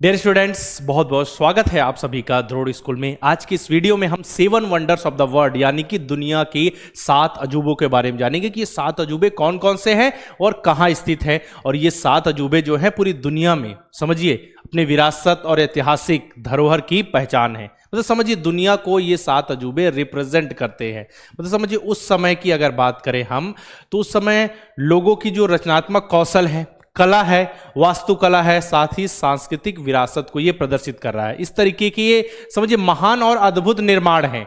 Dear students, बहुत बहुत स्वागत है आप सभी का ध्रुव स्कूल में। आज की इस वीडियो में हम 7 वंडर्स ऑफ द वर्ल्ड यानी कि दुनिया की 7 अजूबों के बारे में जानेंगे कि ये 7 अजूबे कौन कौन से हैं और कहाँ स्थित हैं। और ये 7 अजूबे जो है पूरी दुनिया में समझिए अपने विरासत और ऐतिहासिक धरोहर की पहचान है। मतलब समझिए दुनिया को ये 7 अजूबे रिप्रेजेंट करते हैं। मतलब समझिए उस समय की अगर बात करें हम, तो उस समय लोगों की जो रचनात्मक कौशल है, कला है, वास्तुकला है, साथ ही सांस्कृतिक विरासत को यह प्रदर्शित कर रहा है। इस तरीके के ये समझिए महान और अद्भुत निर्माण हैं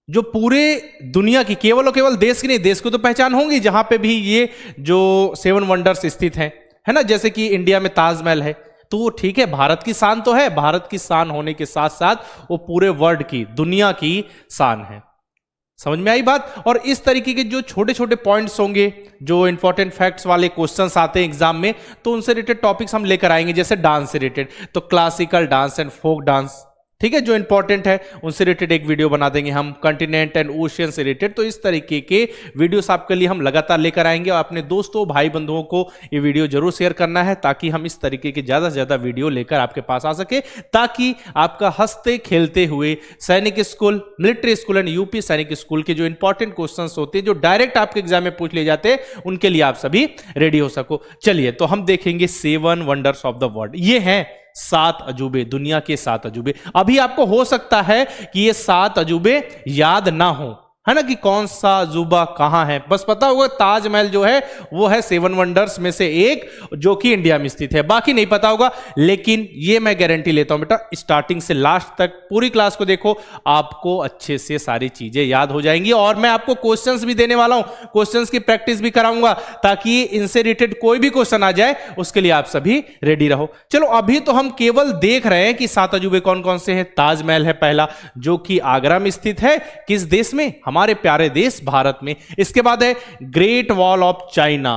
जो पूरे दुनिया की, केवल और केवल देश की नहीं, देश को तो पहचान होंगी जहां पे भी ये जो 7 वंडर्स स्थित हैं, है ना। जैसे कि इंडिया में ताजमहल है, तो वो ठीक है, भारत की शान तो है, भारत की शान होने के साथ साथ वो पूरे वर्ल्ड की, दुनिया की शान है। समझ में आई बात। और इस तरीके के जो छोटे छोटे पॉइंट्स होंगे, जो इंपॉर्टेंट फैक्ट्स वाले क्वेश्चंस आते हैं एग्जाम में, तो उनसे रिलेटेड टॉपिक्स हम लेकर आएंगे। जैसे डांस से रिलेटेड, तो classical dance and folk dance, ठीक है, जो इंपॉर्टेंट है उनसे रिलेटेड एक वीडियो बना देंगे हम। कंटिनेंट एंड ओशियन से रिलेटेड, तो इस तरीके के वीडियोस आपके लिए हम लगातार लेकर आएंगे। और अपने दोस्तों भाई बंधुओं को ये वीडियो जरूर शेयर करना है, ताकि हम इस तरीके के ज्यादा से ज्यादा वीडियो लेकर आपके पास आ सके, ताकि आपका हंसते खेलते हुए सैनिक school, military school and UP सैनिक स्कूल के जो इंपॉर्टेंट क्वेश्चन होते हैं, जो डायरेक्ट आपके एग्जाम में पूछ लिए जाते हैं, उनके लिए आप सभी रेडी हो सको। चलिए, तो हम देखेंगे 7 वंडर्स ऑफ द वर्ल्ड। ये हैं 7 अजूबे, दुनिया के 7 अजूबे। अभी आपको हो सकता है कि ये 7 अजूबे याद ना हो, है ना, कि कौन सा अजूबा कहां है। बस पता होगा ताजमहल जो है वो है 7 वंडर्स में से एक, जो कि इंडिया में स्थित है। बाकी नहीं पता होगा, लेकिन ये मैं गारंटी लेता हूं बेटा, स्टार्टिंग से लास्ट तक पूरी क्लास को देखो, आपको अच्छे से सारी चीजें याद हो जाएंगी। और मैं आपको क्वेश्चंस भी देने वाला हूं, क्वेश्चंस की प्रैक्टिस भी कराऊंगा, ताकि इनसे रिलेटेड कोई भी क्वेश्चन आ जाए उसके लिए आप सभी रेडी रहो। चलो, अभी तो हम केवल देख रहे हैं कि 7 अजूबे कौन कौन से हैं। ताजमहल है पहला, जो कि आगरा में स्थित है। किस देश में? हमारे प्यारे देश भारत में। इसके बाद है great wall of China,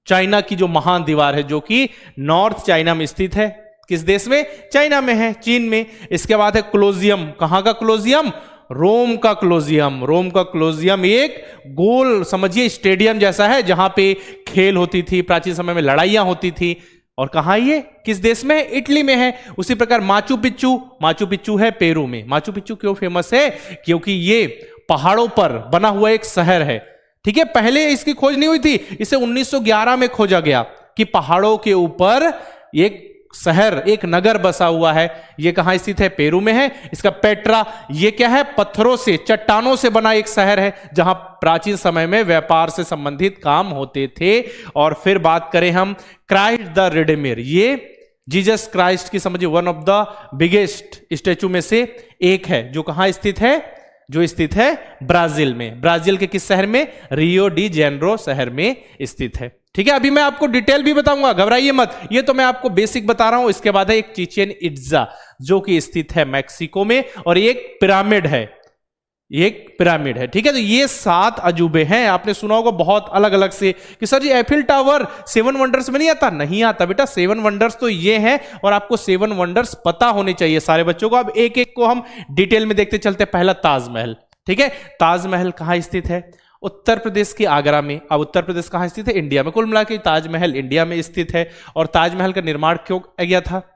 China की जो महान दीवार है, जो कि नॉर्थ चाइना में स्थित है। किस देश में? चाइना में है, चीन में। इसके बाद है कोलोजियम। कहां का कोलोजियम? रोम का कोलोजियम। रोम का कोलोजियम एक गोल समझिए स्टेडियम जैसा है, जहां पे खेल होती थी, प्राचीन समय में लड़ाइयां होती थी। और कहां ये, किस देश में? इटली में है। उसी प्रकार माचू पिच्चू, माचू पिच्चू है पेरू में। माचू पिच्चू क्यों फेमस है? क्योंकि ये पहाड़ों पर बना हुआ एक शहर है, ठीक है। पहले इसकी खोज नहीं हुई थी, इसे 1911 में खोजा गया कि पहाड़ों के ऊपर एक शहर, एक नगर बसा हुआ है। ये कहां स्थित है? पेरू में है। इसका पेट्रा, ये क्या है? पत्थरों से, चट्टानों से बना एक शहर है, जहां प्राचीन समय में व्यापार से संबंधित काम होते थे। और फिर बात करें हम क्राइस्ट द रिडेमर, ये जीसस क्राइस्ट की समझिए one of the biggest statue में से एक है, जो कहां स्थित है? जो स्थित है ब्राजील में। ब्राजील के किस शहर में? रियो डी जेनेरो शहर में स्थित है, ठीक है। अभी मैं आपको डिटेल भी बताऊंगा, घबराइए मत, ये तो मैं आपको बेसिक बता रहा हूं। इसके बाद है एक चिचेन इट्जा, जो कि स्थित है मैक्सिको में। और एक पिरामिड है, एक पिरामिड है, ठीक है। तो ये 7 अजूबे हैं। आपने सुना होगा बहुत अलग अलग से कि सर जी एफिल टावर 7 वंडर्स में नहीं आता। नहीं आता बेटा, 7 वंडर्स तो ये हैं, और आपको 7 वंडर्स पता होने चाहिए सारे बच्चों को। अब एक एक को हम डिटेल में देखते चलते। पहला ताजमहल, ठीक है। ताजमहल कहां स्थित है? उत्तर प्रदेश के आगरा में। अब उत्तर प्रदेश कहां स्थित है? इंडिया में। कुल मिला के ताजमहल इंडिया में स्थित है। और ताजमहल का निर्माण क्यों किया था?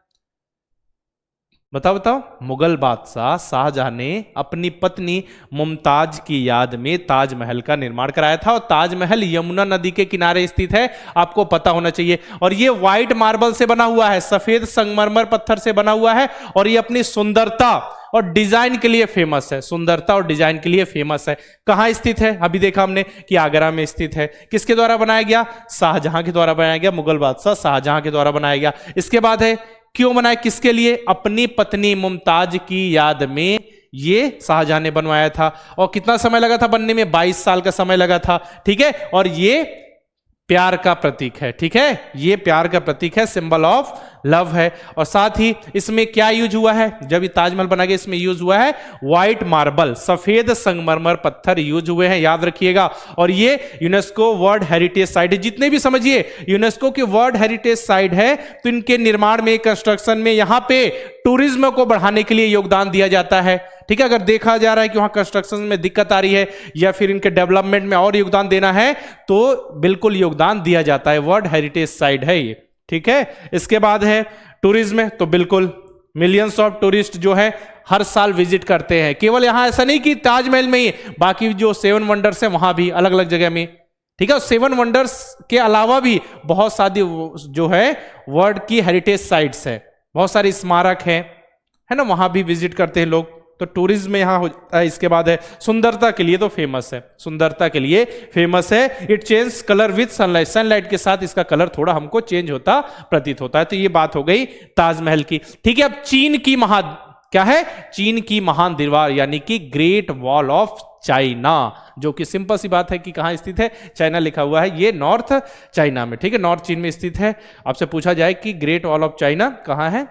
बताओ बताओ। मुगल बादशाह शाहजहां ने अपनी पत्नी मुमताज की याद में ताजमहल का निर्माण कराया था। और ताजमहल यमुना नदी के किनारे स्थित है, आपको पता होना चाहिए। और ये व्हाइट मार्बल से बना हुआ है, सफेद संगमरमर पत्थर से बना हुआ है। और ये अपनी सुंदरता और डिजाइन के लिए फेमस है, सुंदरता और डिजाइन के लिए फेमस है। कहां स्थित है? अभी देखा हमने कि आगरा में स्थित है। किसके द्वारा बनाया गया? शाहजहां के द्वारा बनाया गया, मुगल बादशाह शाहजहां के द्वारा बनाया गया। इसके बाद है क्यों बनाया, किसके लिए? अपनी पत्नी मुमताज की याद में ये शाहजहां ने बनवाया था। और कितना समय लगा था बनने में? 22 साल का समय लगा था, ठीक है। और ये प्यार का प्रतीक है, ठीक है। ये प्यार का प्रतीक है, सिंबल ऑफ लव है। और साथ ही इसमें क्या यूज हुआ है? जब ये ताजमहल बना गया, इसमें यूज हुआ है व्हाइट मार्बल, सफेद संगमरमर पत्थर यूज हुए हैं, याद रखिएगा। और ये यूनेस्को वर्ल्ड हेरिटेज साइट है। जितने भी समझिए यूनेस्को की वर्ल्ड हेरिटेज साइट है, तो इनके निर्माण में, कंस्ट्रक्शन में, यहां पे टूरिज्म को बढ़ाने के लिए योगदान दिया जाता है, ठीक है। अगर देखा जा रहा है कि वहां कंस्ट्रक्शन में दिक्कत आ रही है, या फिर इनके डेवलपमेंट में और योगदान देना है, तो बिल्कुल योगदान दिया जाता है। वर्ल्ड हेरिटेज साइट है ये, ठीक है। इसके बाद है टूरिज्म, तो बिल्कुल मिलियंस ऑफ टूरिस्ट जो है हर साल विजिट करते हैं। केवल यहां ऐसा नहीं कि ताजमहल में ही, बाकी जो 7 वंडर्स है वहां भी अलग अलग जगह में, ठीक है। 7 वंडर्स के अलावा भी बहुत सारी जो है वर्ल्ड की हेरिटेज साइट्स है, बहुत सारे स्मारक है ना, वहां भी विजिट करते हैं लोग। तो टूरिज्म यहां हो जाता है। इसके बाद है सुंदरता के लिए, तो फेमस है, सुंदरता के लिए फेमस है। It change colour with sunlight, sunlight के साथ इसका कलर थोड़ा हमको चेंज होता प्रतीत होता है। तो ये बात हो गई ताजमहल की, ठीक है। अब चीन की क्या है, चीन की महान दीवार यानी कि ग्रेट वॉल ऑफ चाइना, जो कि सिंपल सी बात है कि कहां स्थित है, चाइना लिखा हुआ है, ये नॉर्थ चाइना में, ठीक है, नॉर्थ चीन में स्थित है। आपसे पूछा जाए कि ग्रेट वॉल ऑफ चाइना कहां है,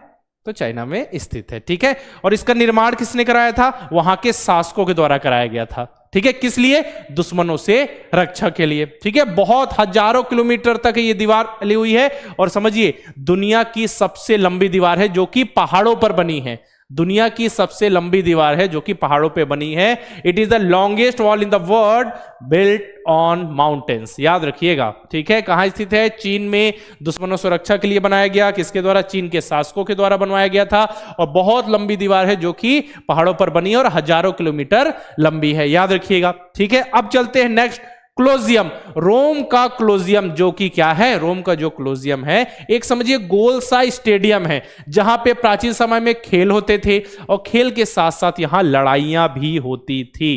तो चाइना में स्थित है, ठीक है। और इसका निर्माण किसने कराया था, वहां के शासकों के द्वारा कराया गया था, ठीक है। किस लिए, दुश्मनों से रक्षा के लिए, ठीक है। बहुत हजारों किलोमीटर तक ये दीवार फैली हुई है, और समझिए दुनिया की सबसे लंबी दीवार है जो कि पहाड़ों पर बनी है, दुनिया की सबसे लंबी दीवार है जो कि पहाड़ों पे बनी है। It is the longest wall in the world built on mountains, याद रखिएगा, ठीक है। कहां स्थित है, चीन में, दुश्मनों से रक्षा के लिए बनाया गया, किसके द्वारा, चीन के शासकों के द्वारा बनवाया गया था, और बहुत लंबी दीवार है जो कि पहाड़ों पर बनी है और हजारों किलोमीटर लंबी है, याद रखिएगा, ठीक है। अब चलते हैं नेक्स्ट, क्लोजियम, रोम का क्लोजियम, जो कि क्या है, रोम का जो क्लोजियम है एक समझिए गोल सा स्टेडियम है जहां पे प्राचीन समय में खेल होते थे और खेल के साथ साथ यहां लड़ाइयां भी होती थी।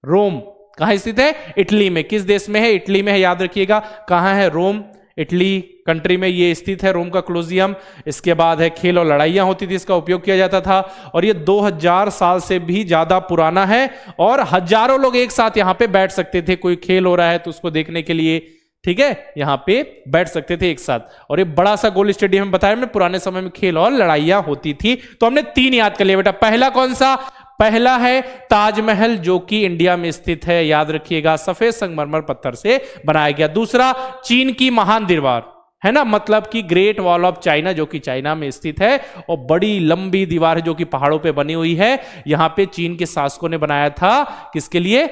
रोम कहां स्थित है, इटली में। किस देश में है, इटली में है, याद रखिएगा। कहां है, रोम, इटली कंट्री में ये स्थित है रोम का क्लोजियम। इसके बाद है खेल और लड़ाइयां होती थी, इसका उपयोग किया जाता था, और ये 2000 साल से भी ज्यादा पुराना है, और हजारों लोग एक साथ यहां पे बैठ सकते थे, कोई खेल हो रहा है तो उसको देखने के लिए, ठीक है, यहां पे बैठ सकते थे एक साथ। और ये बड़ा सा गोल स्टेडियम में बताया, में पुराने समय में खेल और लड़ाइयां होती थी। तो हमने 3 याद कर लिया बेटा। पहला कौन सा, पहला है ताजमहल जो कि इंडिया में स्थित है, याद रखिएगा, सफेद संगमरमर पत्थर से बनाया गया। दूसरा चीन की महान दीवार, है ना, मतलब कि ग्रेट वॉल ऑफ चाइना जो कि चाइना में स्थित है, और बड़ी लंबी दीवार है जो कि पहाड़ों पे बनी हुई है, यहां पे चीन के शासकों ने बनाया था, किसके लिए,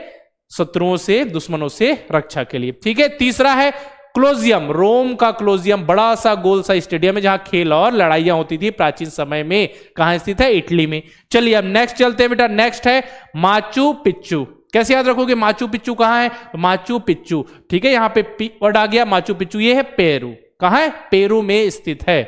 शत्रुओं से, दुश्मनों से रक्षा के लिए, ठीक है। तीसरा है क्लोजियम, रोम का क्लोजियम, बड़ा सा गोल सा स्टेडियम है जहां खेल और लड़ाइयां होती थी प्राचीन समय में। कहां स्थित है, इटली में। चलिए अब नेक्स्ट चलते हैं बेटा। नेक्स्ट है माचू पिच्चू। कैसे याद रखोगे, माचू पिच्चू कहां है, माचू पिच्चू, ठीक है, यहां पे पी वर्ड आ गया, माचू पिच्चू, ये है पेरू। कहां है, पेरू में स्थित है,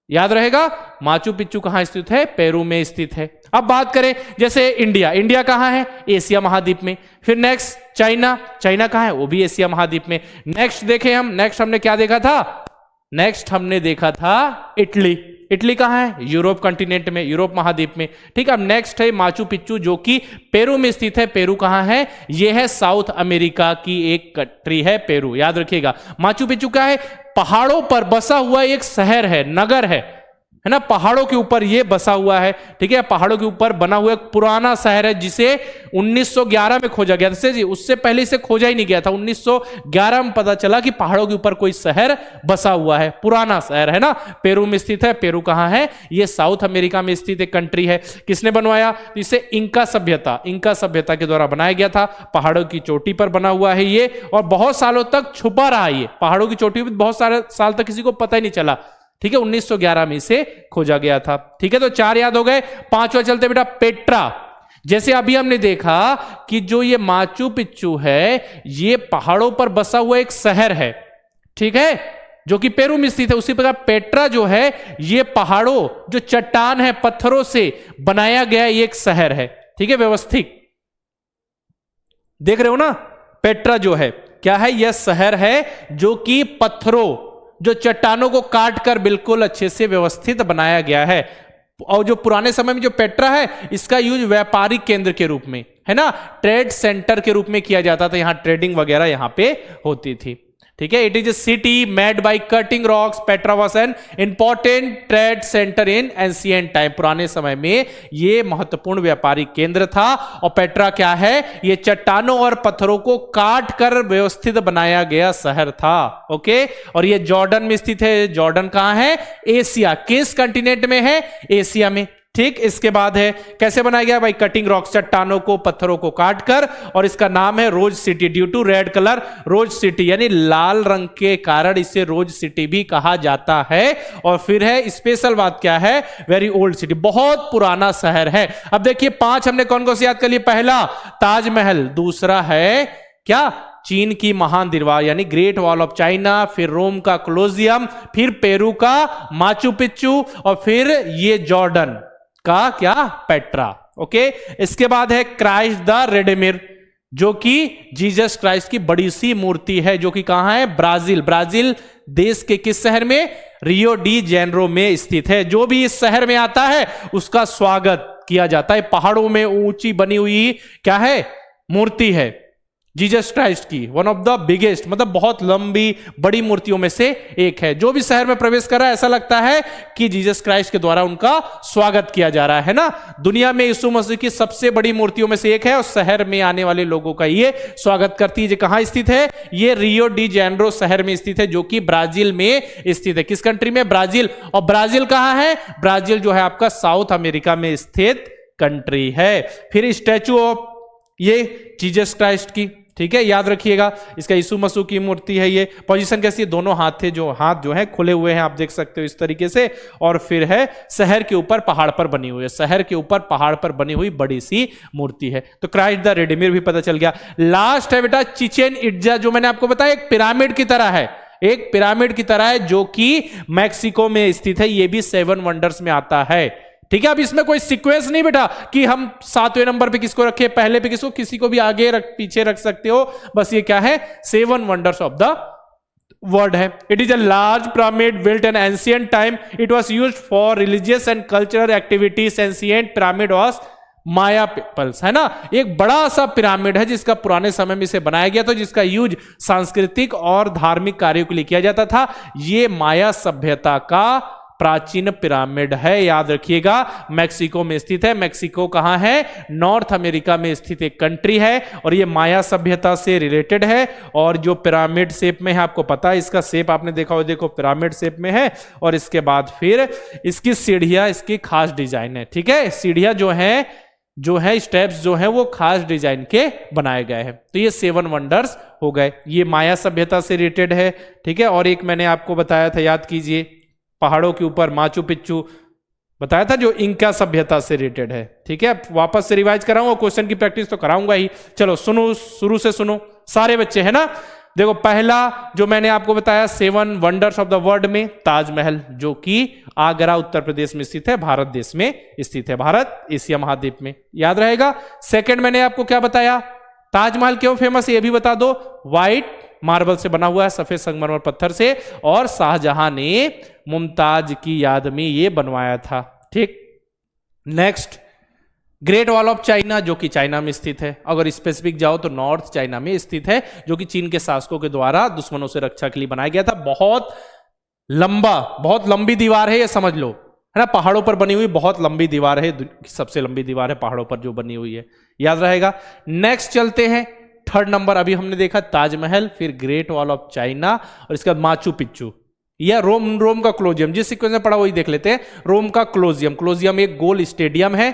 याद रहेगा, माचू पिच्चू कहां स्थित है, पेरू में स्थित है। अब बात करें जैसे इंडिया, इंडिया कहां है, एशिया महाद्वीप में। फिर नेक्स्ट चाइना, चाइना कहां है, वो भी एशिया महाद्वीप में। नेक्स्ट देखें हम, नेक्स्ट हमने क्या देखा था, नेक्स्ट हमने देखा था इटली। इटली कहां है, यूरोप कंटिनेंट में, यूरोप महाद्वीप में, ठीक है। अब नेक्स्ट है माचू पिच्चू जो कि पेरू में स्थित है। पेरू कहां है, यह है साउथ अमेरिका की एक कंट्री है पेरू, याद रखिएगा। माचू पिच्चू क्या है, पहाड़ों पर बसा हुआ एक शहर है, नगर है ना, पहाड़ों के ऊपर ये बसा हुआ है, ठीक है, पहाड़ों के ऊपर बना हुआ एक पुराना शहर है जिसे 1911 में खोजा गया था जी, उससे पहले इसे खोजा ही नहीं गया था। 1911 में पता चला कि पहाड़ों के ऊपर कोई शहर बसा हुआ है, पुराना शहर है ना, पेरू में स्थित है। पेरू कहां है, ये साउथ अमेरिका में स्थित एक कंट्री है। किसने बनवाया, तो इसे इंका सभ्यता, इंका सभ्यता के द्वारा बनाया गया था। पहाड़ों की चोटी पर बना हुआ है ये, और बहुत सालों तक छुपा रहा ये, पहाड़ों की चोटी पर बहुत सारे साल तक किसी को पता ही नहीं चला, ठीक है। 1911 में इसे खोजा गया था, ठीक है। तो 4 याद हो गए। 5वां चलते बेटा, पेट्रा। जैसे अभी हमने देखा कि जो ये माचू पिच्चू है ये पहाड़ों पर बसा हुआ एक शहर है, ठीक है, जो कि पेरू में स्थित है। उसी प्रकार पेट्रा जो है ये पहाड़ों, जो चट्टान है, पत्थरों से बनाया गया एक शहर है, ठीक है, व्यवस्थित। देख रहे हो ना, पेट्रा जो है क्या है, यह शहर है जो कि पत्थरों, जो चट्टानों को काटकर बिल्कुल अच्छे से व्यवस्थित बनाया गया है। और जो पुराने समय में जो पेट्रा है इसका यूज व्यापारिक केंद्र के रूप में, है ना, ट्रेड सेंटर के रूप में किया जाता था, यहां ट्रेडिंग वगैरह यहां पे होती थी, ठीक है। It is a city made by cutting rocks. Petra was an important trade centre in ancient time. पुराने समय में ये महत्वपूर्ण व्यापारिक केंद्र था। और पेट्रा क्या है, ये चट्टानों और पत्थरों को काट कर व्यवस्थित बनाया गया शहर था, ओके। और ये जॉर्डन में स्थित है। जॉर्डन कहां है, एशिया। किस कंटिनेंट में है, एशिया में, ठीक, इसके बाद है कैसे बनाया गया भाई, कटिंग रॉक, चट्टानों को पत्थरों को काटकर, और इसका नाम है rose city due to red colour, rose city यानी लाल रंग के कारण इसे रोज सिटी भी कहा जाता है। और फिर है स्पेशल बात क्या है, वेरी ओल्ड सिटी, बहुत पुराना शहर है। अब देखिए 5 हमने कौन कौन से याद कर लिए, पहला ताजमहल, दूसरा है क्या, चीन की महान दीवार यानी ग्रेट वॉल ऑफ चाइना, फिर रोम का कोलोसियम, फिर पेरू का माचू पिच्चू, और फिर ये जॉर्डन का क्या, पेट्रा। ओके, इसके बाद है क्राइस्ट द रेडेमिर, जो कि जीसस क्राइस्ट की बड़ी सी मूर्ति है, जो कि कहां है, ब्राजील। ब्राजील देश के किस शहर में, रियो डी जेनेरो में स्थित है। जो भी इस शहर में आता है उसका स्वागत किया जाता है। पहाड़ों में ऊंची बनी हुई क्या है, मूर्ति है जीसस क्राइस्ट की, वन ऑफ द बिगेस्ट, मतलब बहुत लंबी बड़ी मूर्तियों में से एक है। जो भी शहर में प्रवेश कर रहा है ऐसा लगता है कि जीसस क्राइस्ट के द्वारा उनका स्वागत किया जा रहा है ना। दुनिया में यीशु मसीह की सबसे बड़ी मूर्तियों में से एक है, और शहर में आने वाले लोगों का ये स्वागत करती है। कहां स्थित है, ये रियो डी जेनेरो शहर में स्थित है, जो कि ब्राजील में स्थित है। किस कंट्री में, ब्राजील। और ब्राजील कहां है, ब्राजील जो है आपका साउथ अमेरिका में स्थित कंट्री है। फिर स्टैचू ऑफ ये जीसस क्राइस्ट की, ठीक है, याद रखिएगा, इसका यीशु मसीह की मूर्ति है। ये पोजीशन कैसी है, दोनों हाथ थे, जो हाथ जो है खुले हुए हैं, आप देख सकते हो इस तरीके से। और फिर है शहर के ऊपर पहाड़ पर बनी हुई है, शहर के ऊपर पहाड़ पर बनी हुई बड़ी सी मूर्ति है। तो क्राइस्ट द रेडेमिर भी पता चल गया। लास्ट है बेटा चिचेन इट्जा, जो मैंने आपको बताया एक पिरामिड की तरह है, एक पिरामिड की तरह है, जो कि मैक्सिको में स्थित है। ये भी 7 वंडर्स में आता है। ठीक है, अब इसमें कोई सीक्वेंस नहीं बेटा कि हम 7वें नंबर पे किसको रखे, पहले पे किसको, किसी को भी आगे पीछे रख सकते हो। बस ये क्या है, 7 वंडर्स ऑफ द वर्ल्ड है। It is a large pyramid built in ancient time, it was used for religious and cultural activities. Ancient pyramid was Maya peoples, है ना। एक बड़ा सा पिरामिड है जिसका पुराने समय में इसे बनाया गया था, जिसका यूज सांस्कृतिक और धार्मिक कार्यों के लिए किया जाता था। ये माया सभ्यता का प्राचीन पिरामिड है, याद रखिएगा। मैक्सिको में स्थित है। मैक्सिको कहां है, नॉर्थ अमेरिका में स्थित एक कंट्री है, और ये माया सभ्यता से रिलेटेड है। और जो पिरामिड शेप में है, आपको पता है इसका शेप आपने देखा हो, देखो पिरामिड शेप में है। और इसके बाद फिर इसकी सीढ़ियां, इसकी खास डिजाइन है, ठीक है। सीढ़ियां जो है स्टेप्स जो है वो खास डिजाइन के बनाए गए हैं। तो ये 7 वंडर्स हो गए, ये माया सभ्यता से रिलेटेड है, ठीक है। और एक मैंने आपको बताया था, याद कीजिए, पहाड़ों के ऊपर माचू पिच्चू बताया था, जो इंका सभ्यता से रिलेटेड है, ठीक है। वापस से रिवाइज कराऊंगा, क्वेश्चन की प्रैक्टिस तो कराऊंगा ही। चलो सुनो, शुरू से सुनो सारे बच्चे, है ना। देखो पहला जो मैंने आपको बताया 7 वंडर्स ऑफ द वर्ल्ड में ताजमहल, जो कि आगरा उत्तर प्रदेश में स्थित है, भारत देश में स्थित है, भारत एशिया महाद्वीप में, याद रहेगा। सेकंड मैंने आपको क्या बताया, ताजमहल क्यों फेमस है ये भी बता दो। व्हाइट मार्बल से बना हुआ है, सफेद संगमरमर पत्थर से, और शाहजहां ने मुमताज की याद में ये बनवाया था, ठीक। Next great wall of China, जो कि चाइना में स्थित है। अगर स्पेसिफिक जाओ तो नॉर्थ चाइना में स्थित है, जो कि चीन के शासकों के द्वारा दुश्मनों से रक्षा के लिए बनाया गया था। बहुत लंबी दीवार है, ये समझ लो, है ना। पहाड़ों पर बनी हुई बहुत लंबी दीवार है, सबसे लंबी दीवार है पहाड़ों पर जो बनी हुई है, याद रहेगा। नेक्स्ट चलते हैं, थर्ड नंबर अभी हमने देखा ताजमहल, फिर ग्रेट वॉल ऑफ चाइना, और इसके बाद माचू पिच्चू या रोम का कोलोसियम। जिस सीक्वेंस में पढ़ा वही देख लेते हैं। रोम का कोलोसियम एक गोल स्टेडियम है,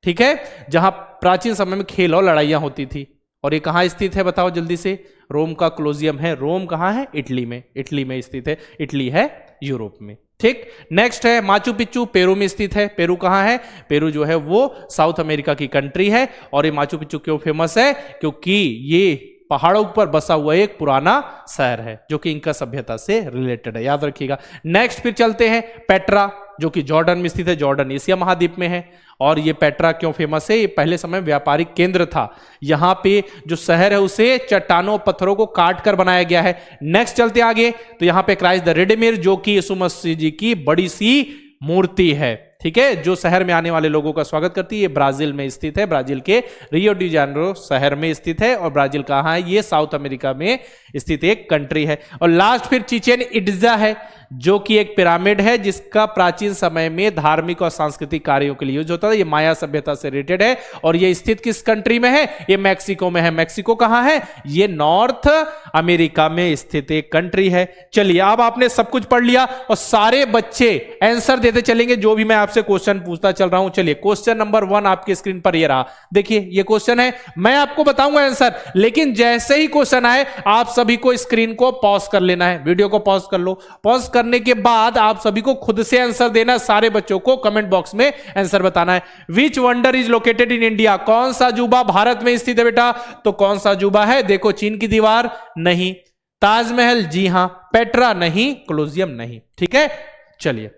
ठीक है, जहां प्राचीन समय में खेल और लड़ाइयां होती थी। और ये कहां स्थित है बताओ जल्दी से, रोम का कोलोसियम है। रोम कहां है, इटली में स्थित है। इटली है यूरोप में, ठीक। नेक्स्ट है माचू पिच्चू, पेरू में स्थित है। पेरू कहां है, पेरू जो है वो साउथ अमेरिका की कंट्री है। और ये माचू पिच्चू क्यों फेमस है, क्योंकि ये पहाड़ों पर बसा हुआ एक पुराना शहर है, जो कि इंका सभ्यता से रिलेटेड है, याद रखिएगा। नेक्स्ट फिर चलते हैं पेट्रा, जो कि जॉर्डन में स्थित है। जॉर्डन एशिया महाद्वीप में है। और ये पेट्रा क्यों फेमस है, ये पहले समय व्यापारिक केंद्र था। यहां पे जो शहर है उसे चट्टानों पत्थरों को काट कर बनाया गया है। नेक्स्ट चलते आगे, तो यहां पे क्राइस्ट द रेडेमिर, जो कि यीशु मसीह जी की बड़ी सी मूर्ति है, ठीक है, जो शहर में आने वाले लोगों का स्वागत करती है। ये ब्राजील में स्थित है, ब्राजील के रियो डी जेनेरो शहर में स्थित है। और ब्राजील कहां है, ये साउथ अमेरिका में स्थित एक कंट्री है। और लास्ट फिर चिचेन इट्जा है, जो कि एक पिरामिड है, जिसका प्राचीन समय में धार्मिक और सांस्कृतिक कार्यों के लिए यूज होता था। ये माया सभ्यता से रिलेटेड है। और ये स्थित किस कंट्री में है, ये मैक्सिको में है। मैक्सिको कहां है, ये नॉर्थ अमेरिका में स्थित एक कंट्री है। चलिए अब आपने सब कुछ पढ़ लिया, और सारे बच्चे आंसर देते चलेंगे जो भी मैं आपसे आपसे क्वेश्चन पूछता चल रहा हूं। चलिए क्वेश्चन नंबर 1 आपके स्क्रीन पर ये रहा। देखिए ये क्वेश्चन है, मैं आपको बताऊंगा आंसर, लेकिन जैसे ही क्वेश्चन आए आप सभी को स्क्रीन को पॉज कर लेना है, वीडियो को पॉज कर लो। पॉज करने के बाद आप सभी को खुद से आंसर देना, सारे बच्चों को कमेंट बॉक्स में आंसर बताना है। Which wonder is located in India, कौन सा अजूबा भारत में स्थित है बेटा? तो कौन सा अजूबा है? देखो, चीन की दीवार नहीं, ताजमहल जी हां, पेट्रा नहीं, कोलोसियम नहीं। ठीक है, चलिए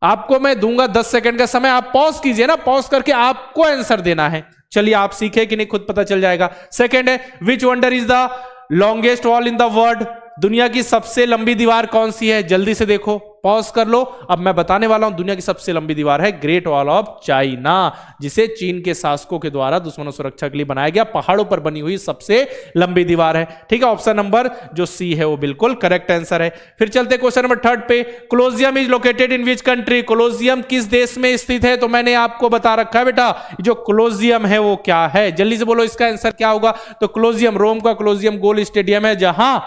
आपको मैं दूंगा 10 सेकंड का समय, आप पॉज कीजिए ना, पॉज करके आपको आंसर देना है। चलिए आप सीखे कि नहीं खुद पता चल जाएगा। सेकंड है, which wonder is the longest wall in the world, दुनिया की सबसे लंबी दीवार कौन सी है? जल्दी से देखो, पॉज कर लो। अब मैं बताने वाला हूं, दुनिया की सबसे लंबी दीवार है ग्रेट वॉल ऑफ चाइना, जिसे चीन के शासकों के द्वारा दुश्मनों सुरक्षा के लिए बनाया गया, पहाड़ों पर बनी हुई सबसे लंबी दीवार है। ठीक है, ऑप्शन नंबर जो सी है वो बिल्कुल करेक्ट आंसर है। फिर चलते क्वेश्चन नंबर 3 पे, Colosseum is located in which country, Colosseum किस देश में स्थित है? तो मैंने आपको बता रखा है बेटा, जो कोलोसियम है वो क्या है, जल्दी से बोलो इसका आंसर क्या होगा? तो कोलोसियम, रोम का कोलोसियम गोल स्टेडियम है, जहां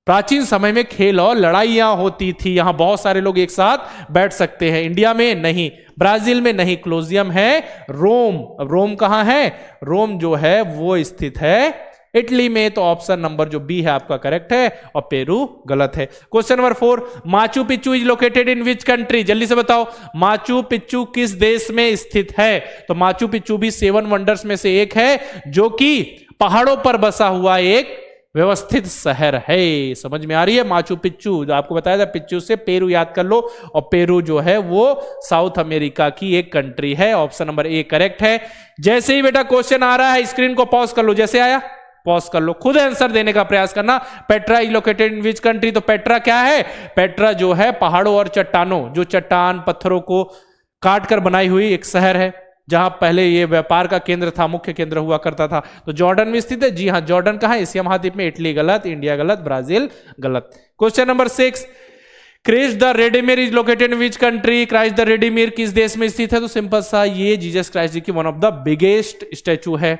प्राचीन समय में खेल और लड़ाइयां होती थी। यहां बहुत सारे लोग एक साथ बैठ सकते हैं। इंडिया में नहीं, ब्राजील में नहीं, कोलोसियम है रोम। अब रोम कहां है? रोम जो है वो स्थित है इटली में। तो ऑप्शन नंबर जो बी है आपका करेक्ट है, और पेरू गलत है। Question number 4, Machu Picchu is located in which country, जल्दी से बताओ माचू पिच्चू किस देश में स्थित है? तो माचू पिच्चू भी 7 वंडर्स में से एक है, जो कि पहाड़ों पर बसा हुआ एक व्यवस्थित शहर है। समझ में आ रही है? माचू पिच्चू, जो आपको बताया था, पिच्चू से पेरू याद कर लो, और पेरू जो है वो साउथ अमेरिका की एक कंट्री है। ऑप्शन नंबर ए करेक्ट है। जैसे ही बेटा क्वेश्चन आ रहा है स्क्रीन को पॉज कर लो, जैसे आया पॉज कर लो, खुद आंसर देने का प्रयास करना। Petra is located in which country, तो पेट्रा क्या है? पेट्रा जो है पहाड़ों और चट्टानों, जो चट्टान पत्थरों को काट कर बनाई हुई एक शहर है, जहां पहले ये व्यापार का केंद्र था, मुख्य केंद्र हुआ करता था। तो जॉर्डन में स्थित है। जी हां, जॉर्डन कहां है? एशिया महाद्वीप में। इटली गलत, इंडिया गलत, ब्राजील गलत। Question number 6, Christ the Redeemer is located in which country, Christ the Redeemer किस देश में स्थित है? तो सिंपल सा, ये जीसस क्राइस्ट जी की one of the biggest statue है,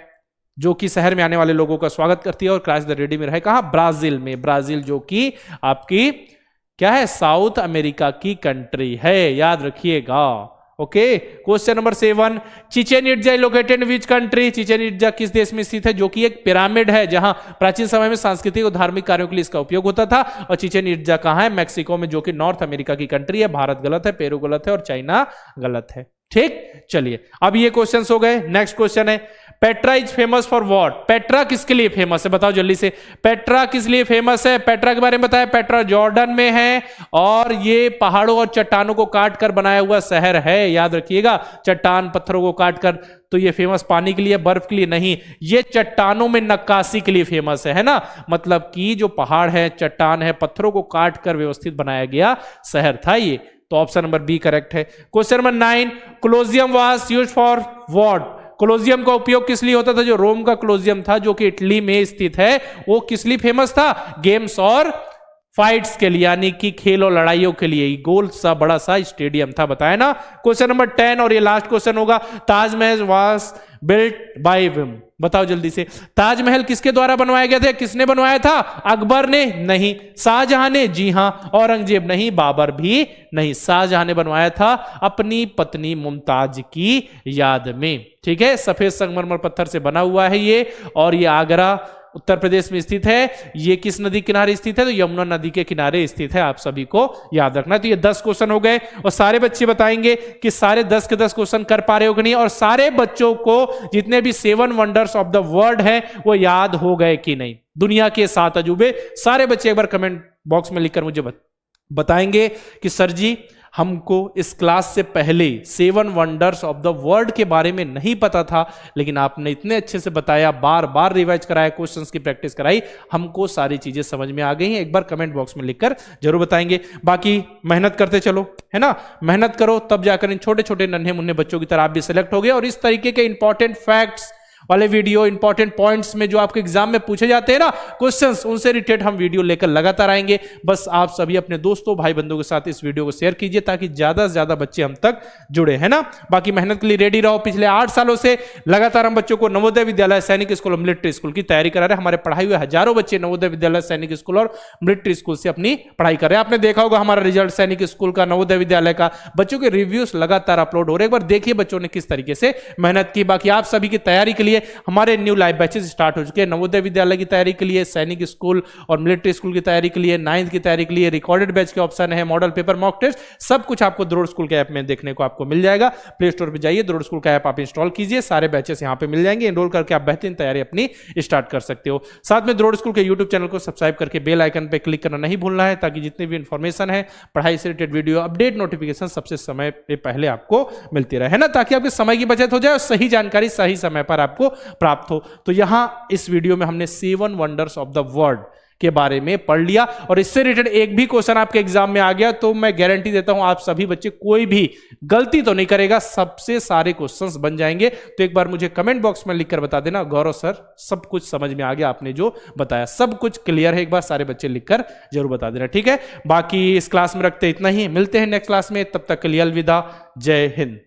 जो कि शहर में आने वाले लोगों का स्वागत करती है। और क्राइस्ट द रेडीमेर है कहां? ब्राजील में। ब्राजील जो कि आपकी क्या है? साउथ अमेरिका की कंट्री है, याद रखिएगा। Okay, question number 7, Chichen Itza located in which country, Chichen Itza किस देश में स्थित है? जो कि एक पिरामिड है, जहां प्राचीन समय में सांस्कृतिक और धार्मिक कार्यों के लिए इसका उपयोग होता था। और चिचेन इट्जा कहां है? मैक्सिको में, जो कि नॉर्थ अमेरिका की कंट्री है। भारत गलत है, पेरू गलत है, और चाइना गलत है। ठीक, चलिए अब ये क्वेश्चन हो गए। नेक्स्ट क्वेश्चन है, Petra is famous for what, Petra किसके लिए फेमस है? बताओ जल्दी से, पेट्रा किस लिए फेमस है? पेट्रा के बारे में बताया, पेट्रा जॉर्डन में है, और ये पहाड़ों और चट्टानों को काट कर बनाया हुआ शहर है। याद रखिएगा, चट्टान पत्थरों को काट कर। तो ये फेमस पानी के लिए, बर्फ के लिए नहीं, ये चट्टानों में नक्काशी के लिए फेमस है ना। मतलब कि जो पहाड़ है, चट्टान है, पत्थरों को काट कर व्यवस्थित बनाया गया शहर था ये। तो ऑप्शन नंबर बी करेक्ट है। Question number 9, Colosseum was used for what, Colosseum का उपयोग किस लिए होता था? जो रोम का कोलोसियम था, जो कि इटली में स्थित है, वो किस लिए फेमस था? गेम्स और फाइट्स के लिए, यानी कि खेल और लड़ाइयों के लिए। गोल सा बड़ा सा स्टेडियम था, बताया ना। क्वेश्चन नंबर 10, और ये लास्ट क्वेश्चन होगा, Taj Mahal was built by Vim, बताओ जल्दी से, ताजमहल किसके द्वारा बनवाया गया था? किसने बनवाया था? अकबर ने? नहीं। शाहजहां ने? जी हां। औरंगजेब? नहीं। बाबर भी नहीं। शाहजहां ने बनवाया था अपनी पत्नी मुमताज की याद में। ठीक है, सफेद संगमरमर पत्थर से बना हुआ है ये, और ये आगरा उत्तर प्रदेश में स्थित है। ये किस नदी किनारे स्थित है? तो यमुना नदी के किनारे स्थित है, आप सभी को याद रखना। तो ये 10 क्वेश्चन हो गए, और सारे बच्चे बताएंगे कि सारे 10 के 10 क्वेश्चन कर पा रहे हो कि नहीं, और सारे बच्चों को जितने भी 7 वंडर्स ऑफ द वर्ल्ड हैं वो याद हो गए कि नहीं। दुनिया के 7 अजूबे सारे बच्चे एक बार कमेंट बॉक्स में लिखकर मुझे बताएंगे कि सर जी, हमको इस क्लास से पहले 7 वंडर्स ऑफ द वर्ल्ड के बारे में नहीं पता था, लेकिन आपने इतने अच्छे से बताया, बार बार रिवाइज कराया, क्वेश्चंस की प्रैक्टिस कराई, हमको सारी चीजें समझ में आ गई हैं। एक बार कमेंट बॉक्स में लिखकर जरूर बताएंगे। बाकी मेहनत करते चलो, है ना, मेहनत करो, तब जाकर इन छोटे छोटे नन्हे मुन्ने बच्चों की तरह आप भी सिलेक्ट हो गए और इस तरीके के इंपॉर्टेंट फैक्ट्स वाले वीडियो, इंपॉर्टेंट पॉइंट्स में जो आपके एग्जाम में पूछे जाते हैं ना क्वेश्चंस, उनसे रिलेटेड हम वीडियो लेकर लगातार आएंगे। बस आप सभी अपने दोस्तों भाई बंधुओं के साथ इस वीडियो को शेयर कीजिए ताकि ज्यादा से ज्यादा बच्चे हम तक जुड़े, है ना। बाकी मेहनत के लिए रेडी रहो। पिछले 8 सालों से लगातार हम बच्चों को नवोदय विद्यालय, सैनिक स्कूल और मिलिट्री स्कूल की तैयारी करा रहे हैं। हमारे पढ़ाई हुए हजारों बच्चे नवोदय विद्यालय, सैनिक स्कूल और मिलिट्री स्कूल से अपनी पढ़ाई कर रहे हैं। आपने देखा होगा हमारा रिजल्ट सैनिक स्कूल का, नवोदय विद्यालय का, बच्चों के रिव्यूज लगातार अपलोड हो रहे हैं। एक बार देखिए बच्चों ने किस तरीके से मेहनत की। बाकी आप सभी की तैयारी के लिए हमारे न्यू लाइव बैचेस स्टार्ट हो चुके हैं। नवोदय विद्यालय की तैयारी के लिए, सैनिक स्कूल और मिलिट्री स्कूल की तैयारी के लिए, 9th की तैयारी के लिए रिकॉर्डेड बैच के ऑप्शन है, मॉडल पेपर, मॉक टेस्ट, सब कुछ आपको द्रोड़ स्कूल के ऐप में देखने को आपको मिल जाएगा। प्ले स्टोर पे जाइए, द्रोड़ स्कूल का ऐप आप इंस्टॉल कीजिए, सारे बैचेस यहां पे मिल जाएंगे। एनरोल करके आप बेहतरीन तैयारी अपनी स्टार्ट कर सकते हो। साथ में द्रोड़ स्कूल के यूट्यूब चैनल को सब्सक्राइब करके बेल आइकन पे क्लिक करना नहीं भूलना है ताकि जितनी भी इंफॉर्मेशन है, पढ़ाई से रिलेटेड वीडियो अपडेट, नोटिफिकेशन सबसे समय पे पहले आपको मिलती रहे, है ना, ताकि आपके समय की बचत हो जाए और सही जानकारी सही समय पर आपको प्राप्त हो। तो यहां इस वीडियो में हमने 7 वंडर्स ऑफ द वर्ल्ड के बारे में पढ़ लिया और इससे रिलेटेड एक भी क्वेश्चन आपके एग्जाम में आ गया तो मैं गारंटी देता हूं आप सभी बच्चे कोई भी गलती तो नहीं करेगा, सबसे सारे क्वेश्चंस बन जाएंगे। तो एक बार मुझे कमेंट बॉक्स में लिखकर बता देना, गौरव सर सब कुछ समझ में आ गया, आपने जो बताया सब कुछ क्लियर है। एक बार सारे बच्चे लिखकर जरूर बता देना, ठीक है। बाकी इस क्लास में रखते इतना ही, मिलते हैं नेक्स्ट क्लास में, तब तक के लिए अलविदा, जय हिंद।